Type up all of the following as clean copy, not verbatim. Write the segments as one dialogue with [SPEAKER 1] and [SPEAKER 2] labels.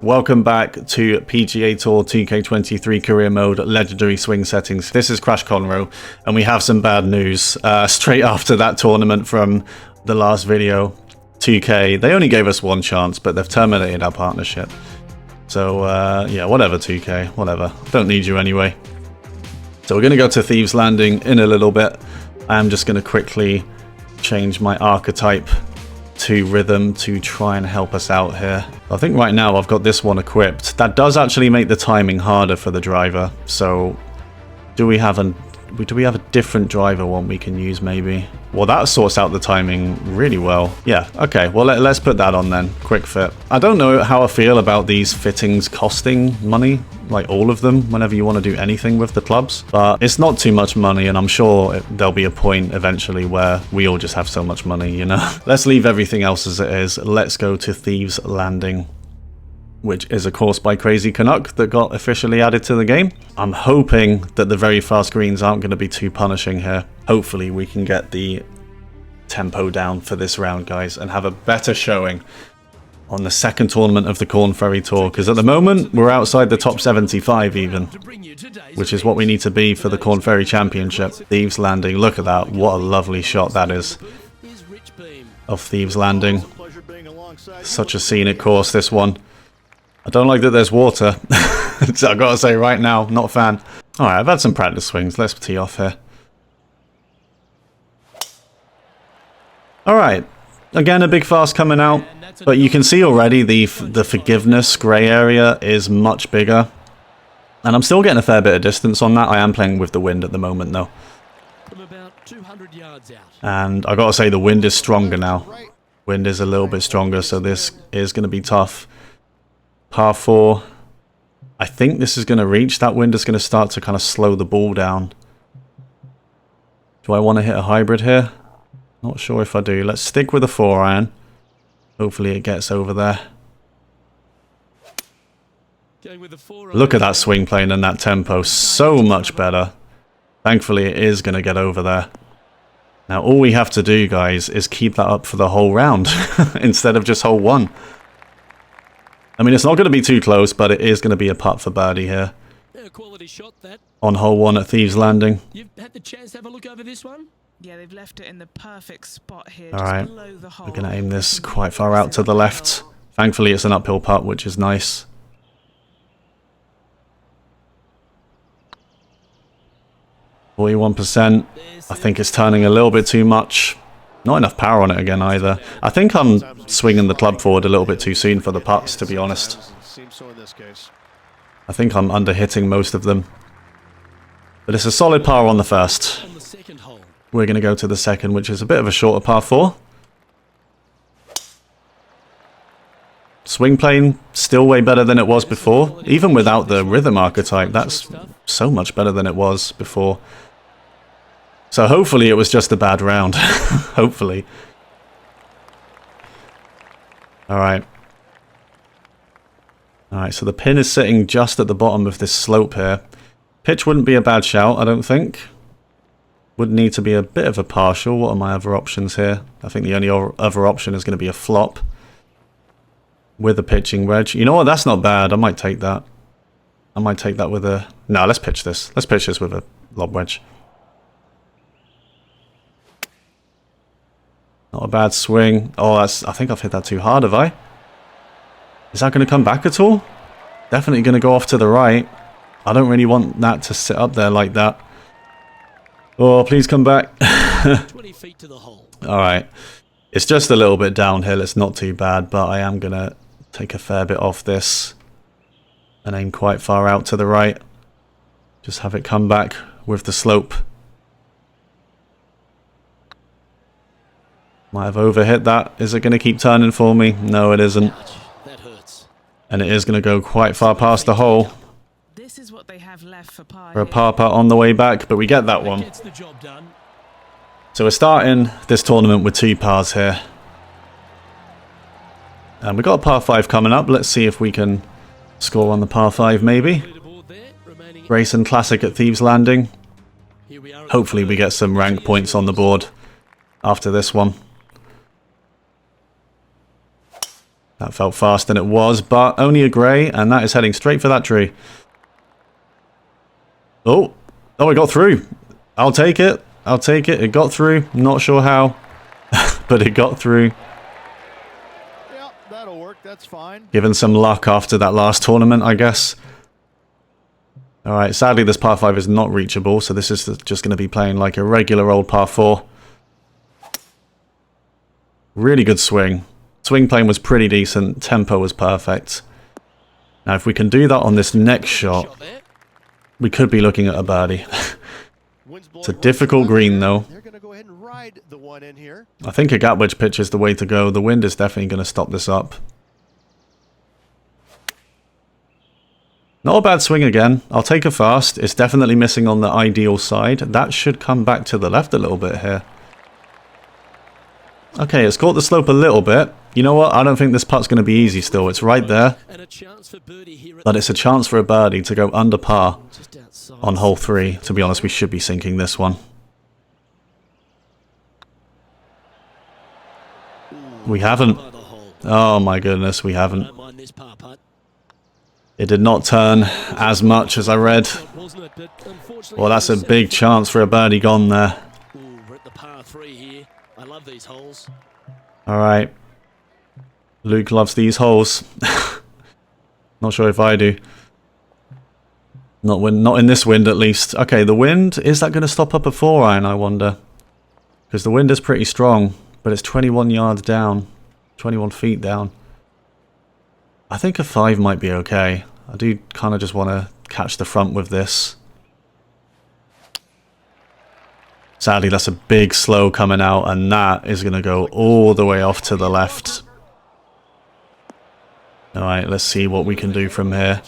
[SPEAKER 1] Welcome back to PGA Tour 2K23 Career Mode Legendary Swing Settings. This is Crash Conroe, and we have some bad news. Straight after that tournament from the last video, 2K, they only gave us one chance, but they've terminated our partnership. So, yeah, whatever 2K, whatever. Don't need you anyway. So we're going to go to Thieves Landing in a little bit. I am just going to quickly change my archetype to rhythm to try and help us out here. I think right now I've got this one equipped. That does actually make the timing harder for the driver. So do we have a different driver one we can use maybe? Well, that sorts out the timing really well. Yeah, okay, well let's put that on then. Quick fit. I don't know how I feel about these fittings costing money, like all of them, whenever you want to do anything with the clubs. But it's not too much money, and I'm sure there'll be a point eventually where we all just have so much money, you know? Let's leave everything else as it is. Let's go to Thieves Landing, which is a course by Crazy Canuck that got officially added to the game. I'm hoping that the very fast greens aren't going to be too punishing here. Hopefully we can get the tempo down for this round, guys, and have a better showing on the second tournament of the Korn Ferry Tour, because at the moment we're outside the top 75 even, which is what we need to be for the Korn Ferry Championship. Thieves Landing, look at that, what a lovely shot that is of Thieves Landing. Such a scenic course, this one. I don't like that there's water. So I've got to say right now, not a fan. Alright, I've had some practice swings. Let's tee off here. Alright, again a big fast coming out. But you can see already the forgiveness grey area is much bigger. And I'm still getting a fair bit of distance on that. I am playing with the wind at the moment though. And I got to say the wind is stronger now. Wind is a little bit stronger, so this is going to be tough. Par 4. I think this is going to reach. That wind is going to start to kind of slow the ball down. Do I want to hit a hybrid here? Not sure if I do. Let's stick with a 4-iron. Hopefully it gets over there. Look at that swing plane and that tempo. So much better. Thankfully it is going to get over there. Now all we have to do, guys, is keep that up for the whole round instead of just hole 1. I mean, it's not going to be too close, but it is going to be a putt for birdie here.
[SPEAKER 2] Quality shot, that.
[SPEAKER 1] On hole 1 at Thieves Landing.
[SPEAKER 2] You've had the chance to have a look over this one?
[SPEAKER 3] Yeah, they've left it in the perfect spot here.
[SPEAKER 1] Alright, we're going to aim this quite far out to the left. Thankfully, it's an uphill putt, which is nice. %. I think it's turning a little bit too much. Not enough power on it again either. I think I'm swinging the club forward a little bit too soon for the putts, to be honest. I think I'm under-hitting most of them. But it's a solid par on the first. We're going to go to the second, which is a bit of a shorter par 4. Swing plane, still way better than it was before. Even without the rhythm archetype, that's so much better than it was before. So hopefully it was just a bad round. Hopefully. Alright. Alright, so the pin is sitting just at the bottom of this slope here. Pitch wouldn't be a bad shout, I don't think. Would need to be a bit of a partial. What are my other options here? I think the only other option is going to be a flop with a pitching wedge. You know what? That's not bad. I might take that. I might take that with a... No, let's pitch this. Let's pitch this with a lob wedge. Not a bad swing. Oh, that's... I think I've hit that too hard, have I? Is that going to come back at all? Definitely going to go off to the right. I don't really want that to sit up there like that. Oh, please come back.
[SPEAKER 2] 20 feet to the hole.
[SPEAKER 1] Alright. It's just a little bit downhill. It's not too bad, but I am going to take a fair bit off this and aim quite far out to the right. Just have it come back with the slope. Might have overhit that. Is it going to keep turning for me? No, it isn't.
[SPEAKER 2] That hurts.
[SPEAKER 1] And it is going to go quite far past the hole.
[SPEAKER 3] This is what they have left for par.
[SPEAKER 1] For a par putt on the way back, but we get that one.
[SPEAKER 2] Gets the job done.
[SPEAKER 1] So we're starting this tournament with 2 pars here. And we've got a par 5 coming up. Let's see if we can score on the par 5 maybe. Grayson Classic at Thieves Landing. Hopefully we get some rank points on the board after this one. That felt faster than it was, but only a grey, and that is heading straight for that tree. Oh, it got through. I'll take it. I'll take it. It got through. Not sure how, but it got through.
[SPEAKER 4] Yeah, that'll work. That's fine.
[SPEAKER 1] Given some luck after that last tournament, I guess. Alright, sadly this par 5 is not reachable, so this is just going to be playing like a regular old par 4. Really good swing. Swing plane was pretty decent. Tempo was perfect. Now if we can do that on this next shot, we could be looking at a birdie. It's a difficult green though.
[SPEAKER 4] They're going to go ahead and ride the one in here.
[SPEAKER 1] I think a gap wedge pitch is the way to go. The wind is definitely going to stop this up. Not a bad swing again. I'll take a fast. It's definitely missing on the ideal side. That should come back to the left a little bit here. Okay, it's caught the slope a little bit. You know what? I don't think this putt's going to be easy still. It's right there. But it's a chance for a birdie to go under par on hole 3. To be honest, we should be sinking this one. We haven't. Oh my goodness, we haven't. It did not turn as much as I read. Well, that's a big chance for a birdie gone there. Alright. Luke loves these holes. Not sure if I do. Not in this wind at least. Okay, the wind, is that going to stop up a 4-iron, I wonder? Because the wind is pretty strong, but it's 21 yards down. 21 feet down. I think a 5 might be okay. I do kind of just want to catch the front with this. Sadly, that's a big slow coming out, and that is going to go all the way off to the left. Alright, let's see what we can do from here.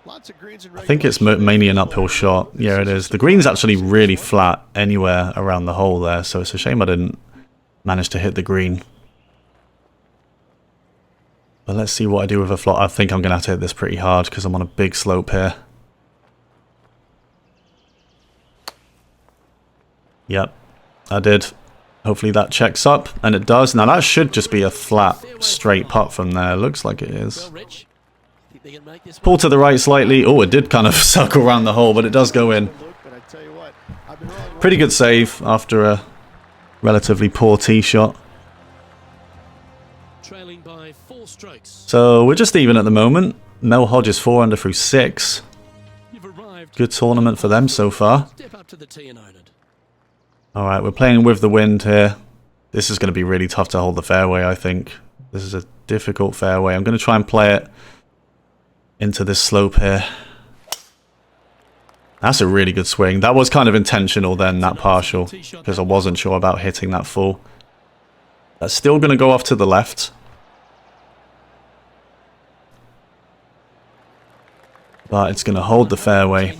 [SPEAKER 1] I think it's mainly an uphill shot. Yeah, it is. The green's actually really flat anywhere around the hole there, so it's a shame I didn't manage to hit the green. But let's see what I do with a flop. I think I'm going to have to hit this pretty hard because I'm on a big slope here. Yep, I did. Hopefully that checks up, and it does. Now that should just be a flat, straight putt from there. Looks like it is. Pull to the right slightly. Oh, it did kind of circle around the hole, but it does go in. Pretty good save after a relatively poor tee shot. So we're just even at the moment. Mel Hodge is 4 under through 6. Good tournament for them so far. Alright, we're playing with the wind here. This is going to be really tough to hold the fairway, I think. This is a difficult fairway. I'm going to try and play it into this slope here. That's a really good swing. That was kind of intentional then, that partial, because I wasn't sure about hitting that full. That's still going to go off to the left. But it's going to hold the fairway.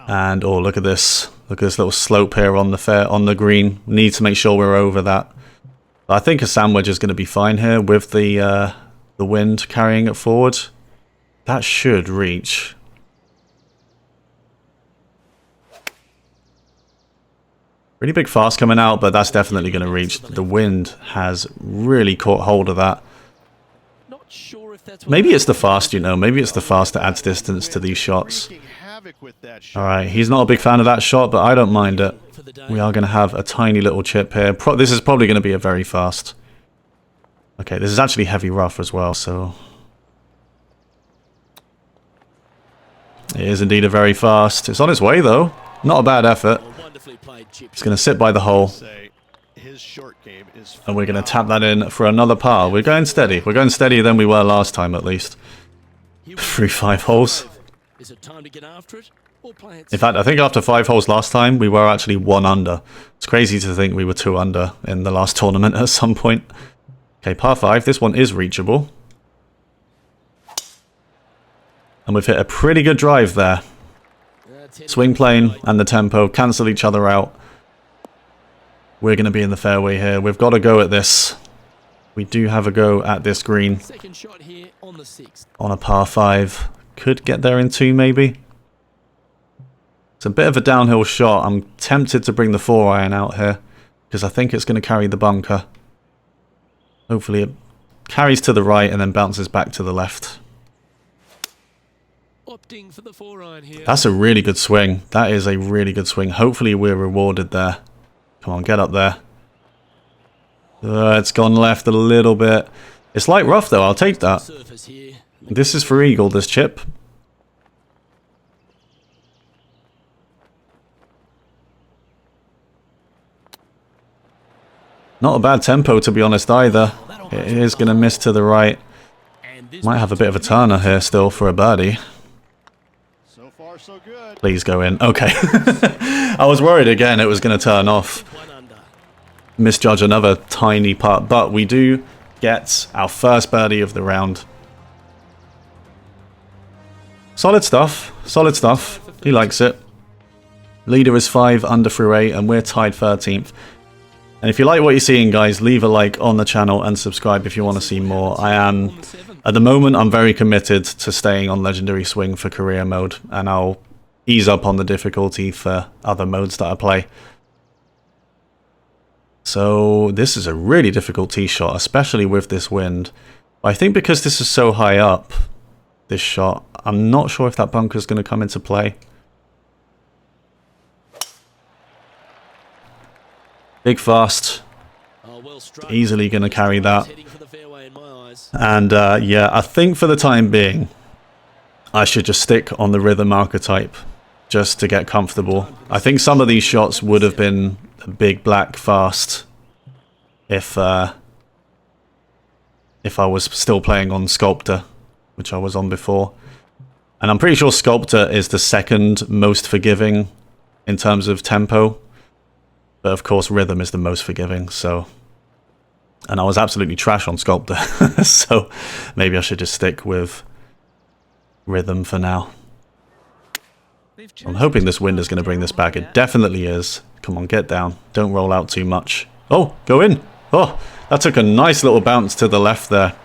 [SPEAKER 1] And oh, look at this. Look at this little slope here on the green. Need to make sure we're over that. But I think a sandwich is going to be fine here with the wind carrying it forward. That should reach. Really big fast coming out, but that's definitely going to reach. The wind has really caught hold of that. Maybe it's the fast, you know. Maybe it's the fast that adds distance to these shots. Alright, he's not a big fan of that shot, but I don't mind it. We are going to have a tiny little chip here. This is probably going to be a very fast. Okay, this is actually heavy rough as well, so... It is indeed a very fast. It's on its way, though. Not a bad effort. It's going to sit by the hole. And we're going to tap that in for another par. We're going steady. We're going steadier than we were last time, at least. Through 5 holes. In fact, I think after 5 holes last time, we were actually 1 under. It's crazy to think we were 2 under in the last tournament at some point. Okay, par 5. This one is reachable. And we've hit a pretty good drive there. Swing plane and the tempo cancel each other out. We're going to be in the fairway here. We've got to go at this. We do have a go at this green. On a par 5. Could get there in 2 maybe. It's a bit of a downhill shot. I'm tempted to bring the 4-iron out here. Because I think it's going to carry the bunker. Hopefully it carries to the right and then bounces back to the left.
[SPEAKER 2] Opting for the 4-iron here.
[SPEAKER 1] That's a really good swing. That is a really good swing. Hopefully we're rewarded there. Come on, get up there. It's gone left a little bit. It's light rough though, I'll take that.
[SPEAKER 2] Surface here.
[SPEAKER 1] This is for eagle, this chip. Not a bad tempo to be honest either. It is going to miss to the right.
[SPEAKER 2] And this
[SPEAKER 1] Might have a bit of a turner here still for a birdie.
[SPEAKER 4] So far, so good.
[SPEAKER 1] Please go in. Okay. I was worried again it was going to turn off.
[SPEAKER 2] 1 under.
[SPEAKER 1] Misjudge another tiny putt, but we do get our first birdie of the round. Solid stuff. Solid stuff. He likes it. Leader is 5 under through 8 and we're tied 13th. And if you like what you're seeing, guys, leave a like on the channel and subscribe if you want to see more. I am, at the moment, I'm very committed to staying on Legendary Swing for career mode, and I'll ease up on the difficulty for other modes that I play. So this is a really difficult tee shot, especially with this wind. But I think because this is so high up, this shot, I'm not sure if that bunker is going to come into play. Big fast.
[SPEAKER 2] Oh, well struck.
[SPEAKER 1] Easily going to carry that.
[SPEAKER 2] Heading for the fairway in my eyes.
[SPEAKER 1] And yeah, I think for the time being, I should just stick on the rhythm archetype just to get comfortable. I think some of these shots would have been a big black fast if I was still playing on Sculptor, which I was on before. And I'm pretty sure Sculptor is the second most forgiving in terms of tempo. But of course, rhythm is the most forgiving, so... And I was absolutely trash on Sculptor, so maybe I should just stick with rhythm for now. I'm hoping this wind is going to bring this back. It definitely is. Come on, get down. Don't roll out too much. Oh, go in. Oh, that took a nice little bounce to the left there.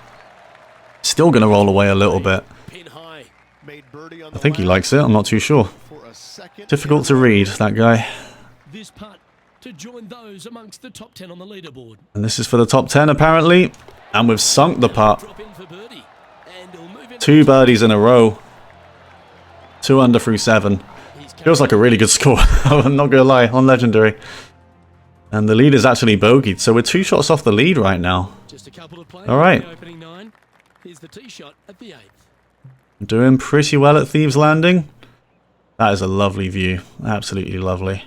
[SPEAKER 1] Still going to roll away a little bit.
[SPEAKER 2] Pin high.
[SPEAKER 4] Made birdie on
[SPEAKER 1] I think he likes it. I'm not too sure.
[SPEAKER 4] for a second.
[SPEAKER 1] Difficult to read, that guy.
[SPEAKER 2] This putt to join those amongst the top 10 on the leaderboard.
[SPEAKER 1] And this is for the top 10, apparently. And we've sunk the putt.
[SPEAKER 2] Drop in for birdie. And he'll move in.
[SPEAKER 1] 2 birdies in a row. 2 under through 7. Feels like a really good score. I'm not going to lie, on Legendary. And the lead is actually bogeyed, so we're 2 shots off the lead right now.
[SPEAKER 2] Just a couple of players.
[SPEAKER 1] All right.
[SPEAKER 2] in the opening 9. Here's the tee shot at the 8th.
[SPEAKER 1] Doing pretty well at Thieves Landing. That is a lovely view. Absolutely lovely.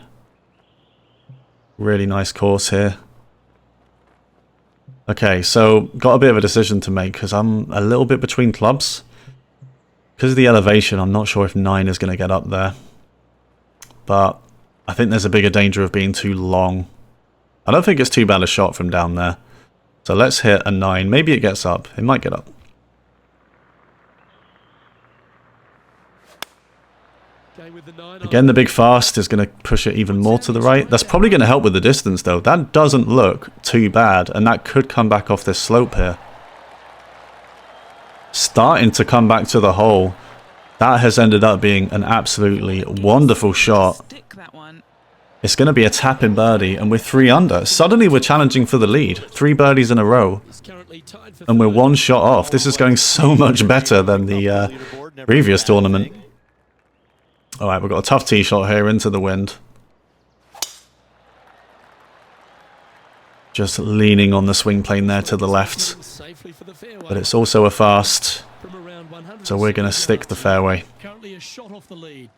[SPEAKER 1] Really nice course here. Okay, so got a bit of a decision to make because I'm a little bit between clubs. Because of the elevation, I'm not sure if 9 is going to get up there. But I think there's a bigger danger of being too long. I don't think it's too bad a shot from down there. So let's hit a 9. Maybe it gets up. It might get up.
[SPEAKER 2] Going with the 9
[SPEAKER 1] Again, the big fast is going to push it even more to the right. That's probably going to help with the distance, though. That doesn't look too bad, and that could come back off this slope here. Starting to come back to the hole. That has ended up being an absolutely wonderful shot.
[SPEAKER 3] Stick that one.
[SPEAKER 1] It's going to be a tap-in birdie, and we're 3 under. Suddenly, we're challenging for the lead. 3 birdies in a row,
[SPEAKER 2] is currently tied for
[SPEAKER 1] and we're
[SPEAKER 2] third.
[SPEAKER 1] 1 shot off. This is going so much better than the previous tournament. Alright, we've got a tough tee shot here into the wind. Just leaning on the swing plane there to the left.
[SPEAKER 2] Safely for the fairway.
[SPEAKER 1] But it's also a fast,
[SPEAKER 2] From around 100.
[SPEAKER 1] so we're going to stick the fairway.
[SPEAKER 2] Currently a shot off the lead.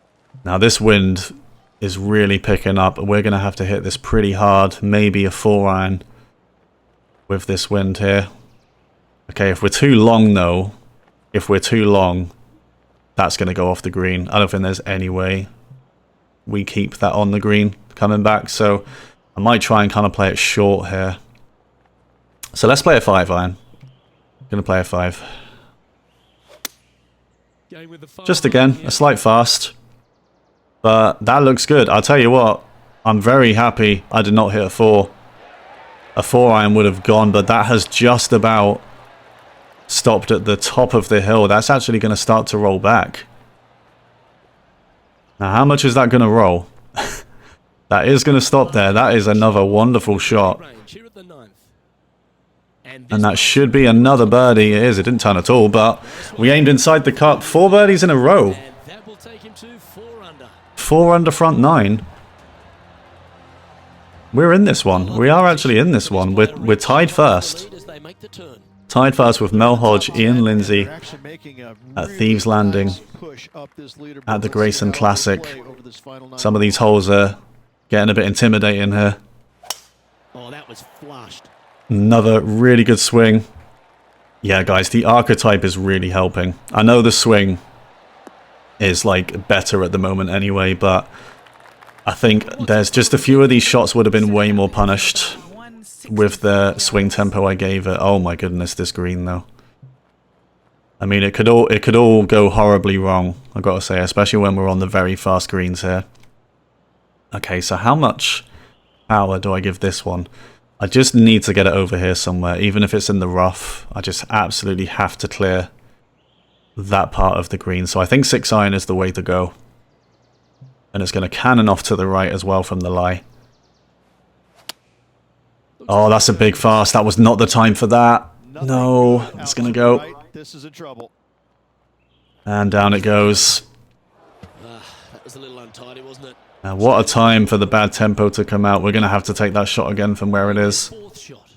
[SPEAKER 1] Now this wind is really picking up. We're going to have to hit this pretty hard. Maybe a 4-iron with this wind here. Okay, if we're too long though, that's going to go off the green. I don't think there's any way we keep that on the green coming back. So I might try and kind of play it short here. So let's play a 5-iron. Going to play a 5.
[SPEAKER 2] Going with the 5
[SPEAKER 1] Just again, a slight fast. But that looks good. I'll tell you what, I'm very happy I did not hit a 4. A 4-iron would have gone, but that has just about stopped at the top of the hill. That's actually going to start to roll back. Now, how much is that going to roll? That is going to stop there. That is another wonderful shot.
[SPEAKER 2] range here at the 9th.
[SPEAKER 1] And that should be another birdie. It is. It didn't turn at all, but we aimed inside the cup. 4 birdies in a row.
[SPEAKER 2] And that will take him to 4 under.
[SPEAKER 1] 4 under front 9. We're in this one. We are actually in this one. We're tied first. Tied first with Mel Hodge, Ian Lindsay at Thieves Landing at the Grayson Classic. Some of these holes are getting a bit intimidating here.
[SPEAKER 2] Oh, that was flushed.
[SPEAKER 1] Another really good swing. Yeah, guys, the archetype is really helping. I know the swing is like better at the moment anyway, but I think there's just a few of these shots would have been way more punished with the swing tempo I gave it. Oh my goodness, this green though. I mean, it could all go horribly wrong, I gotta say, especially when we're on the very fast greens here. Okay, so how much power do I give this one? I just need to get it over here somewhere, even if it's in the rough. I just absolutely have to clear that part of the green. So I think 6 iron is the way to go. And it's going to cannon off to the right as well from the lie. Oh, that's a big fast. That was not the time for that. No, it's going to go.
[SPEAKER 4] This is a trouble.
[SPEAKER 1] And down it goes.
[SPEAKER 2] That was a little untidy, wasn't it?
[SPEAKER 1] Now, what a time for the bad tempo to come out. We're going to have to take that shot again from where it is.
[SPEAKER 2] 4th shot.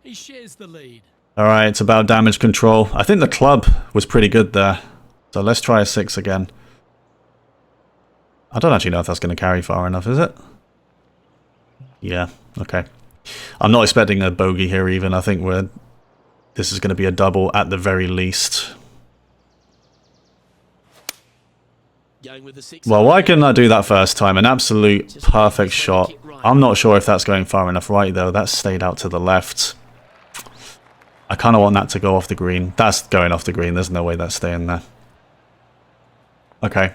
[SPEAKER 2] He shares the lead.
[SPEAKER 1] Alright, it's about damage control. I think the club was pretty good there. So let's try a 6 again. I don't actually know if that's going to carry far enough, is it? Yeah, okay. I'm not expecting a bogey here even. I think this is going to be a double at the very least. Well, why couldn't I do that first time? An absolute perfect shot. I'm not sure if that's going far enough right, though. That stayed out to the left. I kind of want that to go off the green. That's going off the green. There's no way that's staying there. Okay.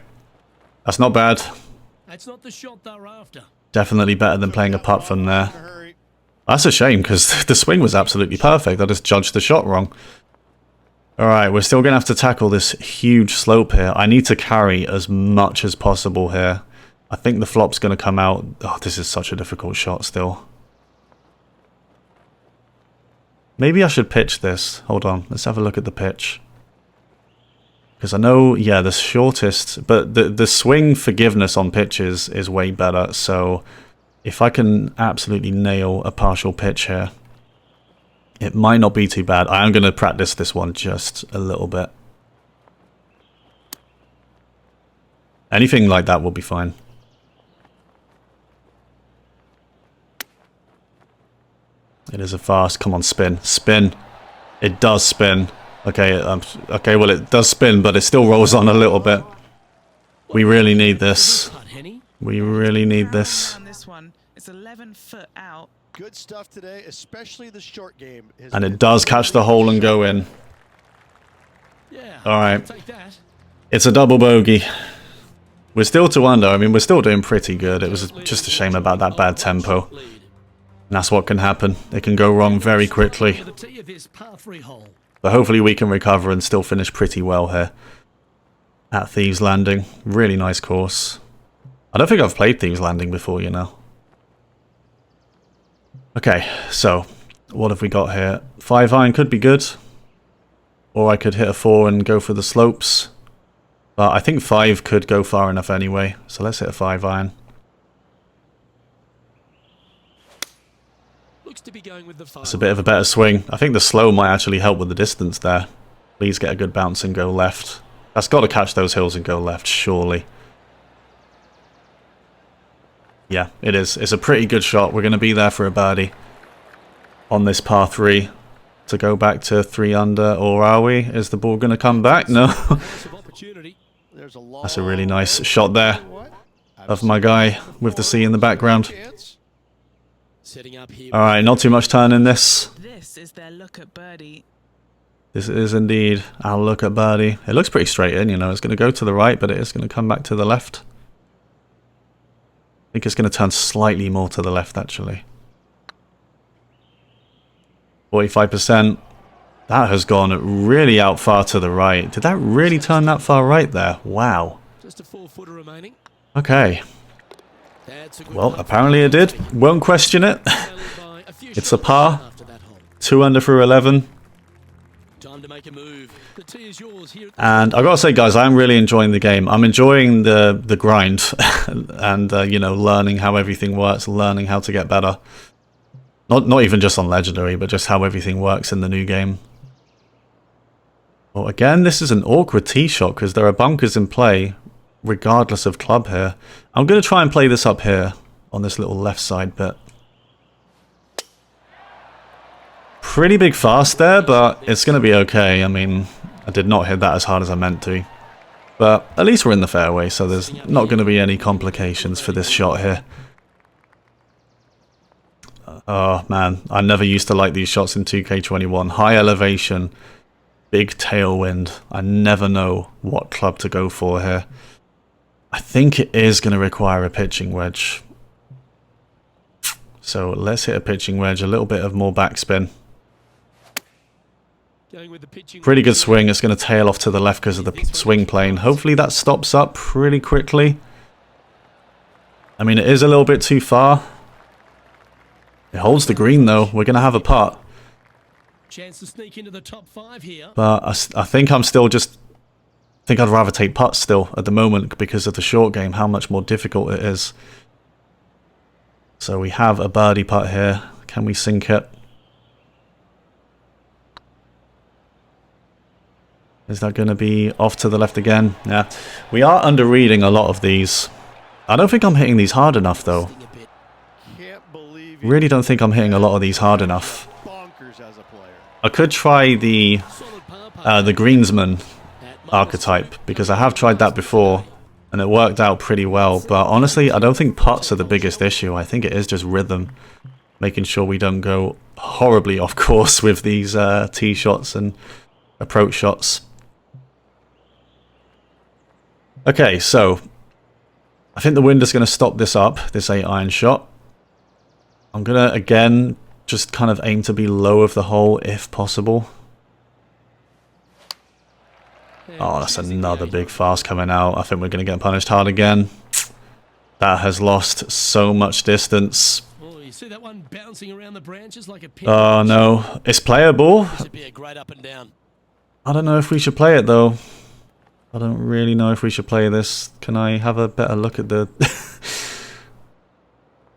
[SPEAKER 1] That's not bad.
[SPEAKER 2] That's not the shot they're after.
[SPEAKER 1] Definitely better than playing a putt from there. That's a shame, because the swing was absolutely perfect. I just judged the shot wrong. Alright, we're still going to have to tackle this huge slope here. I need to carry as much as possible here. I think the flop's going to come out. Oh, this is such a difficult shot still. Maybe I should pitch this. Hold on, let's have a look at the pitch. Because I know, yeah, the shortest, but the swing forgiveness on pitches is way better. So if I can absolutely nail a partial pitch here, it might not be too bad. I am going to practice this one just a little bit. Anything like that will be fine. It is a fast. Come on, spin. Spin. It does spin. Okay, okay, well, it does spin, but it still rolls on a little bit. We really need this. We really need this.
[SPEAKER 3] It's 11 foot out.
[SPEAKER 4] Good stuff today, especially the short game.
[SPEAKER 1] And it does catch the hole and go in. Alright. It's a double bogey. We're still 2 under. I mean, we're still doing pretty good. It was just a shame about that bad tempo. And that's what can happen. It can go wrong very quickly. But hopefully we can recover and still finish pretty well here at Thieves Landing. Really nice course. I don't think I've played Thieves Landing before, you know. Okay, so what have we got here? 5 iron could be good. Or I could hit a 4 and go for the slopes. But I think 5 could go far enough anyway. So let's hit a 5 iron. It's a bit of a better swing. I think the slow might actually help with the distance there. Please get a good bounce and go left. That's got to catch those hills and go left, surely. Yeah, it is. It's a pretty good shot. We're going to be there for a birdie on this par 3 to go back to 3 under, or are we? Is the ball going to come back? No. That's a really nice shot there of my guy with the sea in the background. Alright, not too much turn in this.
[SPEAKER 3] This is their look at birdie.
[SPEAKER 1] This is indeed our look at birdie. It looks pretty straight in, you know. It's going to go to the right, but it is going to come back to the left. I think it's going to turn slightly more to the left, actually. 45%. That has gone really out far to the right. Did that really turn that far right there? Wow.
[SPEAKER 2] Just a 4-footer remaining.
[SPEAKER 1] Okay. Well, apparently it did. Won't question it. It's a par. 2 under through 11.
[SPEAKER 2] Time to make a move. The tee is yours here.
[SPEAKER 1] And I gotta say, guys, I'm really enjoying the game. I'm enjoying the grind and you know, learning how everything works, learning how to get better. Not even just on Legendary, but just how everything works in the new game. Well, again, this is an awkward tee shot because there are bunkers in play, regardless of club here. I'm gonna try and play this up here on this little left side bit. Pretty big fast there, but it's going to be okay. I mean, I did not hit that as hard as I meant to. But at least we're in the fairway, so there's not going to be any complications for this shot here. Oh, man. I never used to like these shots in 2K21. High elevation, big tailwind. I never know what club to go for here. I think it is going to require a pitching wedge. So let's hit a pitching wedge, a little bit of more backspin. Pretty good swing. It's going to tail off to the left because of the swing plane. Hopefully that stops up pretty quickly. I mean, it is a little bit too far. It holds the green though. We're going to have a putt.
[SPEAKER 2] Chance to sneak into the top 5 here.
[SPEAKER 1] But I think I'm still just... I think I'd rather take putts still at the moment because of the short game, how much more difficult it is. So we have a birdie putt here. Can we sink it? Is that going to be off to the left again? Yeah. We are under-reading a lot of these. I don't think I'm hitting these hard enough, though. Really don't think I'm hitting a lot of these hard enough. I could try the greensman archetype, because I have tried that before, and it worked out pretty well. But honestly, I don't think putts are the biggest issue. I think it is just rhythm. Making sure we don't go horribly off course with these tee shots and approach shots. Okay, so I think the wind is going to stop this up, this 8-iron shot. I'm going to, again, just kind of aim to be low of the hole if possible. Oh, that's another big fast coming out. I think we're going to get punished hard again. That has lost so much distance.
[SPEAKER 2] Oh, you see that one bouncing around the branches like a pin?
[SPEAKER 1] Oh, no. It's playable.
[SPEAKER 2] This would be a great up and down.
[SPEAKER 1] I don't know if we should play it, though. I don't really know if we should play this. Can I have a better look at the... Is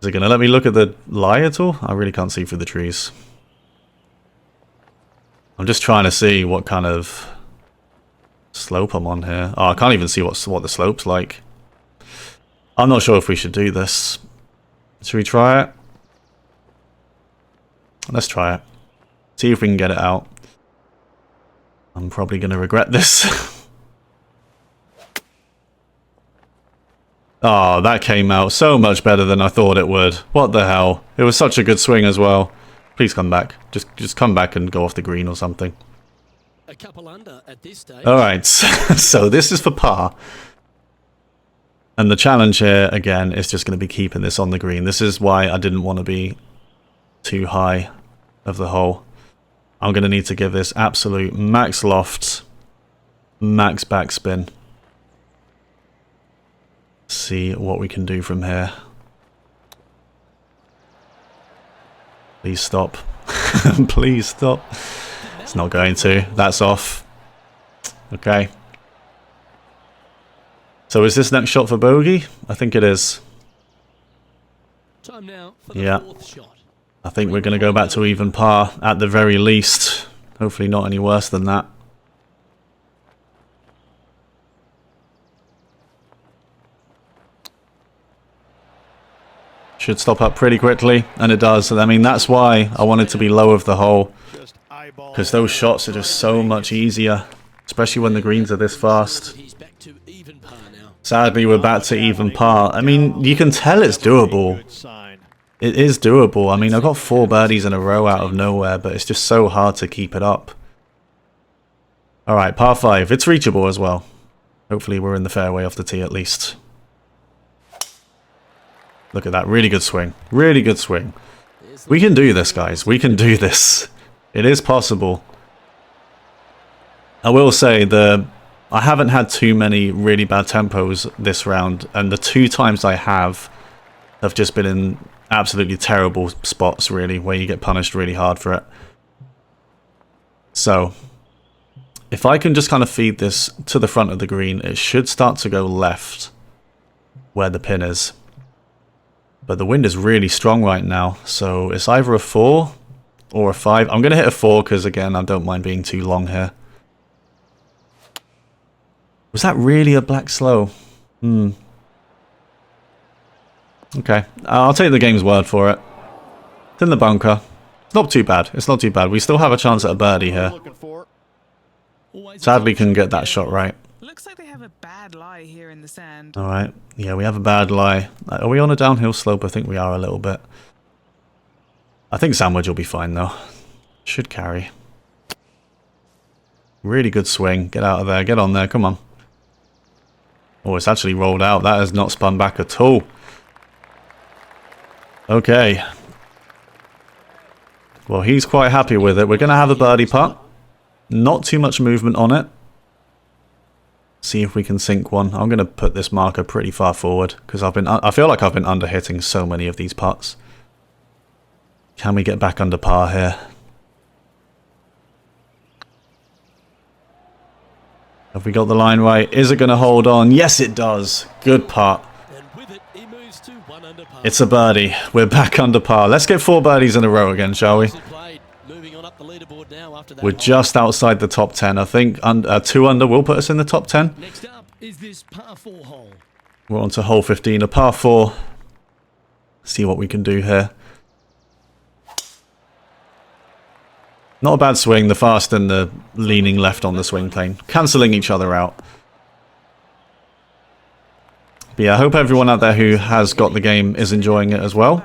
[SPEAKER 1] it going to let me look at the lie at all? I really can't see through the trees. I'm just trying to see what kind of slope I'm on here. Oh, I can't even see what the slope's like. I'm not sure if we should do this. Should we try it? Let's try it. See if we can get it out. I'm probably going to regret this. Oh, that came out so much better than I thought it would. What the hell? It was such a good swing as well. Please come back. Just come back and go off the green or something.
[SPEAKER 2] A couple under at this stage.
[SPEAKER 1] Alright, so this is for par. And the challenge here, again, is just going to be keeping this on the green. This is why I didn't want to be too high of the hole. I'm going to need to give this absolute max loft, max backspin. See what we can do from here. Please stop. Please stop. It's not going to. That's off. Okay. So is this next shot for bogey? I think it is.
[SPEAKER 2] Time now for the
[SPEAKER 1] Yeah.
[SPEAKER 2] fourth shot.
[SPEAKER 1] I think we're going to go back to even par at the very least. Hopefully not any worse than that. Should stop up pretty quickly, and it does. I mean, that's why I wanted to be low of the hole, because those shots are just so much easier, especially when the greens are this fast.
[SPEAKER 2] He's back to even par now.
[SPEAKER 1] Sadly, we're back to even par. I mean, you can tell it's doable. It is doable. I mean, I got 4 birdies in a row out of nowhere, but it's just so hard to keep it up. Alright, par 5. It's reachable as well. Hopefully we're in the fairway off the tee at least. Look at that. Really good swing. Really good swing. We can do this, guys. We can do this. It is possible. I will say, I haven't had too many really bad tempos this round, and the 2 times I have just been in absolutely terrible spots, really, where you get punished really hard for it. So, if I can just kind of feed this to the front of the green, it should start to go left where the pin is. But the wind is really strong right now, so it's either a 4 or a 5. I'm going to hit a 4 because, again, I don't mind being too long here. Was that really a black slow? Okay, I'll take the game's word for it. It's in the bunker. It's not too bad. It's not too bad. We still have a chance at a birdie here. Sadly, couldn't get that shot right.
[SPEAKER 3] Looks like they have a bad lie here in the sand.
[SPEAKER 1] Alright, yeah, we have a bad lie. Are we on a downhill slope? I think we are a little bit. I think sandwich will be fine though. Should carry. Really good swing. Get out of there. Get on there. Come on. Oh, it's actually rolled out. That has not spun back at all. Okay. Well, he's quite happy with it. We're going to have a birdie putt. Not too much movement on it. See if we can sink one. I'm going to put this marker pretty far forward because I feel like I've been under hitting so many of these putts. Can we get back under par here? Have we got the line right? Is it going to hold on? Yes, it does. Good putt. It's a birdie. We're back under par. Let's get 4 birdies in a row again, shall we? We're just outside the top 10. I think 2 under will put us in the top 10.
[SPEAKER 2] Next up is this par 4 hole.
[SPEAKER 1] We're on to hole 15, a par 4. See what we can do here. Not a bad swing. The fast and the leaning left on the swing plane. Cancelling each other out. But yeah, I hope everyone out there who has got the game is enjoying it as well.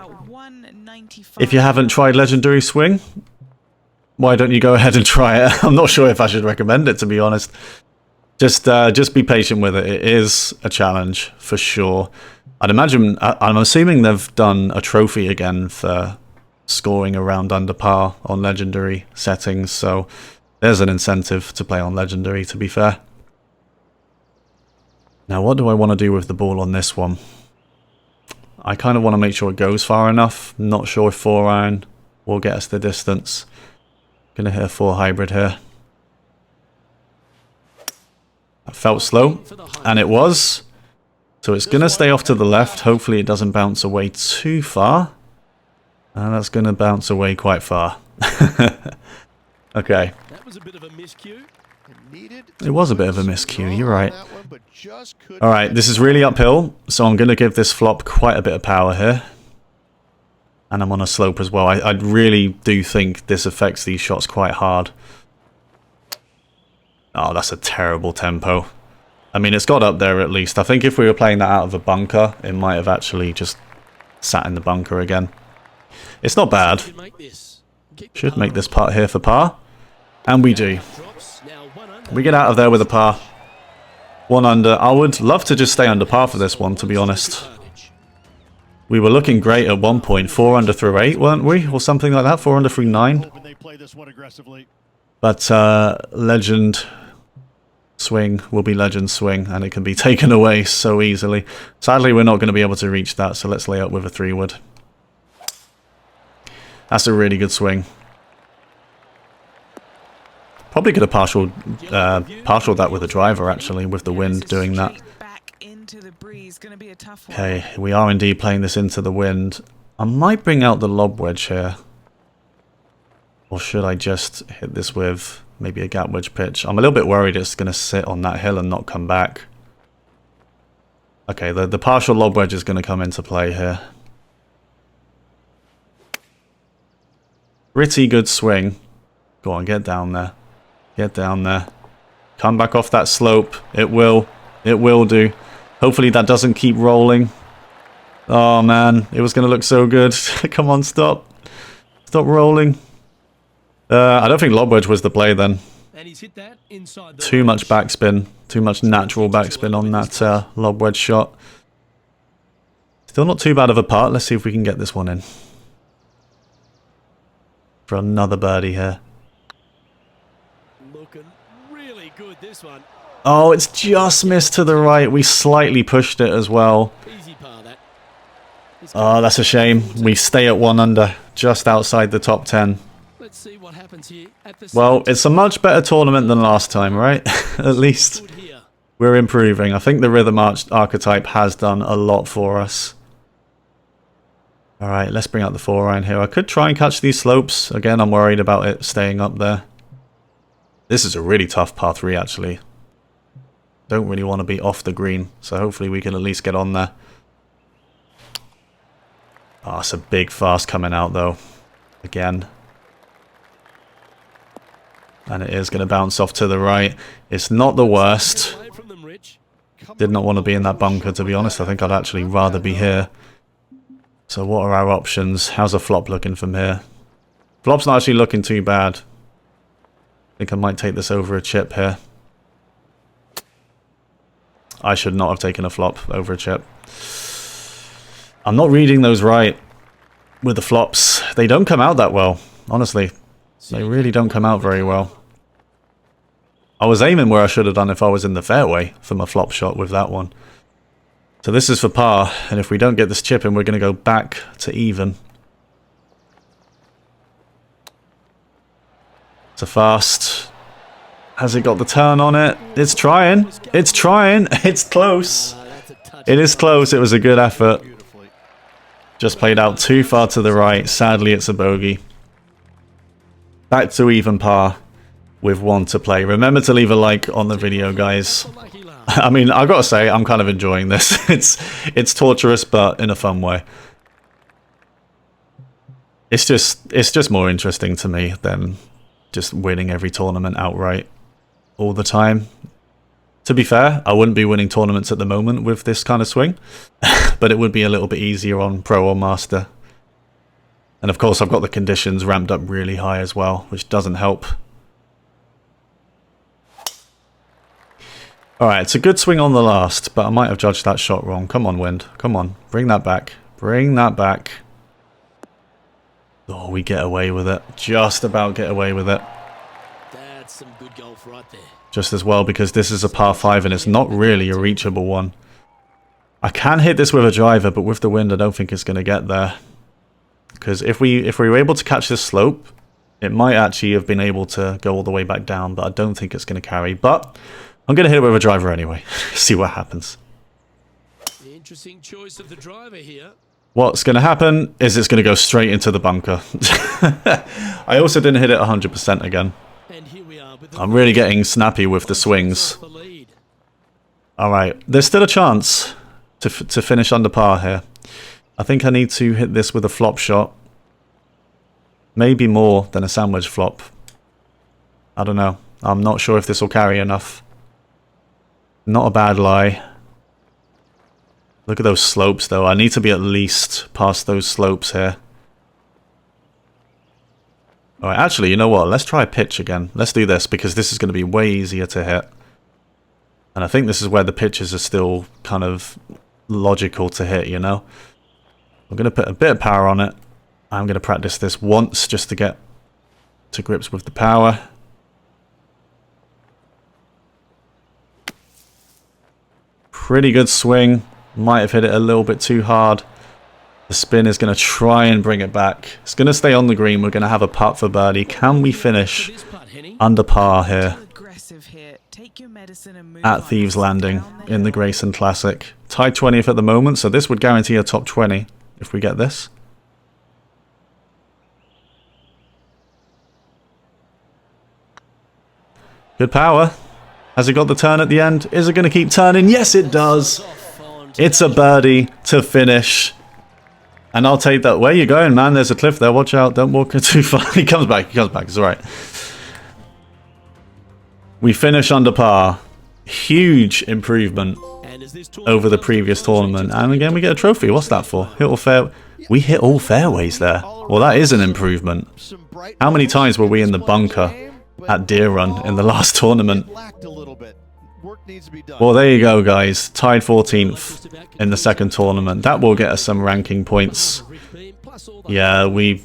[SPEAKER 1] If you haven't tried Legendary Swing, why don't you go ahead and try it? I'm not sure if I should recommend it, to be honest. Just be patient with it. It is a challenge for sure. I'm assuming they've done a trophy again for scoring around under par on Legendary settings, so there's an incentive to play on Legendary, to be fair. Now, what do I want to do with the ball on this one? I kind of want to make sure it goes far enough. Not sure if 4-iron will get us the distance. Gonna hit a 4 hybrid here. That felt slow, and it was. So it's gonna stay off to the left. Hopefully it doesn't bounce away too far. And that's gonna bounce away quite far. Okay.
[SPEAKER 2] That was a bit of a miscue.
[SPEAKER 1] It was a bit of a miscue, you're right. Alright, this is really uphill, so I'm going to give this flop quite a bit of power here. And I'm on a slope as well. I really do think this affects these shots quite hard. Oh, that's a terrible tempo. I mean, it's got up there at least. I think if we were playing that out of a bunker, it might have actually just sat in the bunker again. It's not bad. Should make this putt here for par. And we do. We get out of there with a par. 1 under. I would love to just stay under par for this one, to be honest. We were looking great at one point. 4 under through 8, weren't we? Or something like that. 4 under through 9. But Legend Swing will be Legend Swing, and it can be taken away so easily. Sadly, we're not going to be able to reach that, so let's lay up with a 3-wood. That's a really good swing. Probably could have partialed that with a driver, actually, with the wind doing that. Okay, we are indeed playing this into the wind. I might bring out the lob wedge here. Or should I just hit this with maybe a gap wedge pitch? I'm a little bit worried it's going to sit on that hill and not come back. Okay, the partial lob wedge is going to come into play here. Pretty good swing. Go on, get down there. Get down there. Come back off that slope. It will. It will do. Hopefully that doesn't keep rolling. Oh man, it was going to look so good. Come on, stop. Stop rolling. I don't think lob wedge was the play then.
[SPEAKER 2] And he's hit that inside the
[SPEAKER 1] Too much backspin. Too much natural backspin on that lob wedge shot. Still not too bad of a putt. Let's see if we can get this one in. For another birdie here.
[SPEAKER 2] Looking really good, this one.
[SPEAKER 1] Oh, it's just missed to the right. We slightly pushed it as well.
[SPEAKER 2] Easy par that.
[SPEAKER 1] Oh, that's a shame. We stay at 1 under, just outside the top 10.
[SPEAKER 2] Let's see what happens here at the
[SPEAKER 1] Well, it's a much better tournament than last time, right? At least
[SPEAKER 2] here.
[SPEAKER 1] we're improving. I think the Rhythm archetype has done a lot for us. Alright, let's bring out the 4-iron here. I could try and catch these slopes. Again, I'm worried about it staying up there. This is a really tough par 3, actually. Don't really want to be off the green, so hopefully we can at least get on there. Oh, it's a big fast coming out, though. Again. And it is going to bounce off to the right. It's not the worst. Did not want to be in that bunker, to be honest. I think I'd actually rather be here. So what are our options? How's a flop looking from here? Flop's not actually looking too bad. I think I might take this over a chip here. I should not have taken a flop over a chip. I'm not reading those right with the flops. They don't come out that well, honestly. They really don't come out very well. I was aiming where I should have done if I was in the fairway for my flop shot with that one. So this is for par, and if we don't get this chip in, we're going to go back to even. It's a fast. Has it got the turn on it? It's trying. It's trying. It's close. It is close. It was a good effort. Just played out too far to the right. Sadly, it's a bogey. Back to even par with 1 to play. Remember to leave a like on the video, guys. I mean, I've got to say, I'm kind of enjoying this. It's torturous, but in a fun way. It's just more interesting to me than just winning every tournament outright all the time. To be fair, I wouldn't be winning tournaments at the moment with this kind of swing, but it would be a little bit easier on Pro or Master. And of course, I've got the conditions ramped up really high as well, which doesn't help. Alright, it's a good swing on the last, but I might have judged that shot wrong. Come on, wind. Come on. Bring that back. Bring that back. Oh, we get away with it. Just about get away with it.
[SPEAKER 2] That's some good golf right there.
[SPEAKER 1] Just as well, because this is a par 5 and it's not really a reachable one. I can hit this with a driver, but with the wind, I don't think it's going to get there. Because if we were able to catch this slope, it might actually have been able to go all the way back down, but I don't think it's going to carry. But I'm going to hit it with a driver anyway. See what happens.
[SPEAKER 2] The interesting choice of the driver here.
[SPEAKER 1] What's going to happen is it's going to go straight into the bunker. I also didn't hit it 100% again.
[SPEAKER 2] And here we are with
[SPEAKER 1] I'm really getting snappy with the swings. Alright, there's still a chance to finish under par here. I think I need to hit this with a flop shot. Maybe more than a sandwich flop. I don't know. I'm not sure if this will carry enough. Not a bad lie. Look at those slopes though. I need to be at least past those slopes here. Alright, actually, you know what? Let's try a pitch again. Let's do this because this is going to be way easier to hit. And I think this is where the pitches are still kind of logical to hit, you know? I'm going to put a bit of power on it. I'm going to practice this once just to get to grips with the power. Pretty good swing. Might have hit it a little bit too hard. The spin is going to try and bring it back. It's going to stay on the green. We're going to have a putt for birdie. Can we finish under par here at Thieves Landing in the Grayson Classic? Tied 20th at the moment, so this would guarantee a top 20 if we get this. Good power. Has it got the turn at the end? Is it going to keep turning? Yes, it does. It's a birdie to finish. And I'll take that. Where you going, man? There's a cliff there. Watch out. Don't walk too far. He comes back. He comes back. It's alright. We finish under par. Huge improvement over the previous tournament. And again, we get a trophy. What's that for? Hit all fair. We hit all fairways there. Well, that is an improvement. How many times were we in the bunker at Deer Run in the last tournament? Well, there you go, guys. Tied 14th in the second tournament. That will get us some ranking points. Yeah, we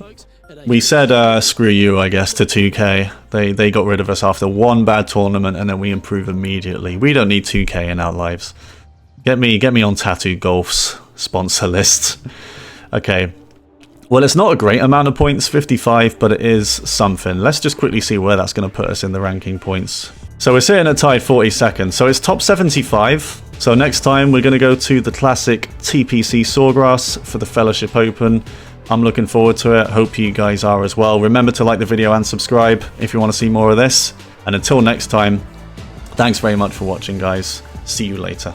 [SPEAKER 1] said screw you, I guess, to 2K. They got rid of us after one bad tournament, and then we improve immediately. We don't need 2K in our lives. Get me on Tattoo Golf's sponsor list. Okay, Well, it's not a great amount of points, 55, but it is something. Let's just quickly see where that's going to put us in the ranking points. So we're sitting at tied 42nd, so it's top 75. So next time we're going to go to the classic TPC Sawgrass for the Fellowship Open. I'm looking forward to it. Hope you guys are as well. Remember to like the video and subscribe if you want to see more of this. And until next time, thanks very much for watching, guys. See you later.